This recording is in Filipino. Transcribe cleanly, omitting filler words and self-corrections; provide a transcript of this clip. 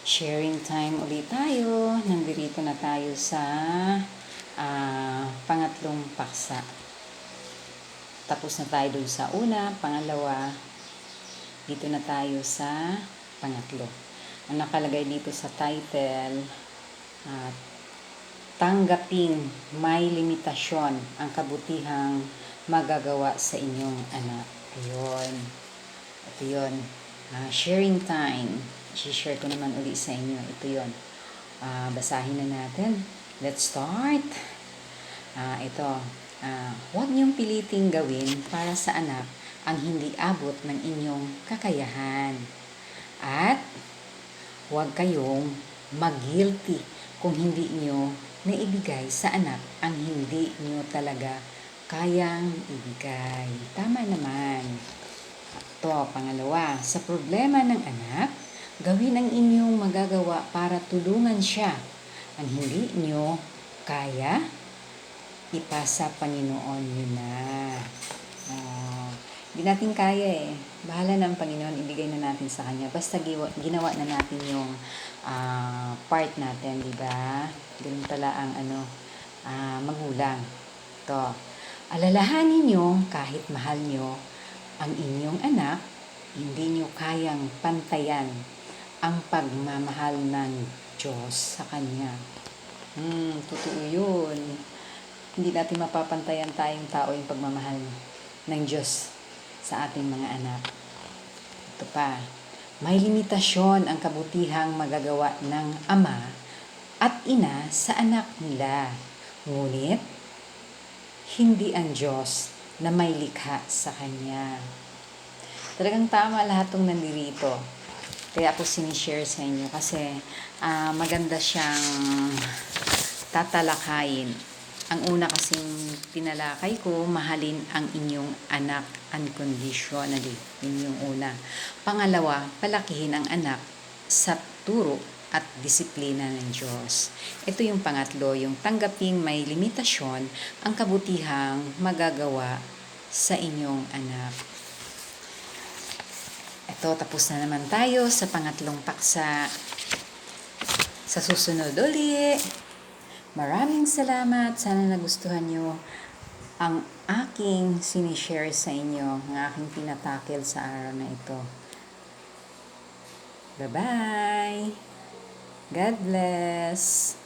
Sharing time ulit tayo. Nandito na tayo sa pangatlong paksa. Tapos na tayo dun sa una, pangalawa. Dito na tayo sa pangatlo. Ang nakalagay dito sa title, tanggaping may limitasyon ang kabutihang magagawa sa inyong anak. Ayun. Ito yun. Sharing time. I-share ko naman uli sa inyo. Ito yun. Basahin na natin. Let's start. Huwag niyong piliting gawin para sa anak ang hindi abot ng inyong kakayahan. At huwag kayong mag-guilty kung hindi niyo naibigay sa anak ang hindi niyo talaga kayang ibigay. Tama naman. Ito, pangalawa, sa problema ng anak, gawin ang inyong magagawa para tulungan siya. Ang hindi nyo kaya, ipasa Panginoon yun na. Hindi natin kaya eh. Bahala na ang Panginoon, ibigay na natin sa Kanya. Basta ginawa na natin yung part natin, di ba? Ganun pala ang magulang. Ito, alalahanin nyo kahit mahal nyo ang inyong anak, hindi nyo kayang pantayan ang pagmamahal ng Diyos sa Kanya. Totoo yun. Hindi natin mapapantayan tayong tao yung pagmamahal ng Diyos sa ating mga anak. Ito pa, may limitasyon ang kabutihang magagawa ng ama at ina sa anak nila. Ngunit, hindi ang Diyos na may likha sa Kanya. Talagang tama lahat ng nandirito. Kaya ako sinishare sa inyo kasi maganda siyang tatalakayin. Ang una kasing tinalakay ko, mahalin ang inyong anak unconditionally. Yun yung una. Pangalawa, palakihin ang anak sa turo at disiplina ng Diyos. Ito yung pangatlo, yung tanggaping may limitasyon ang kabutihang magagawa sa inyong anak. Ito, tapos na naman tayo sa pangatlong paksa. Sa susunod uli. Maraming salamat. Sana nagustuhan nyo ang aking sinishare sa inyo, ang aking tinatakil sa araw na ito. Bye-bye! God bless!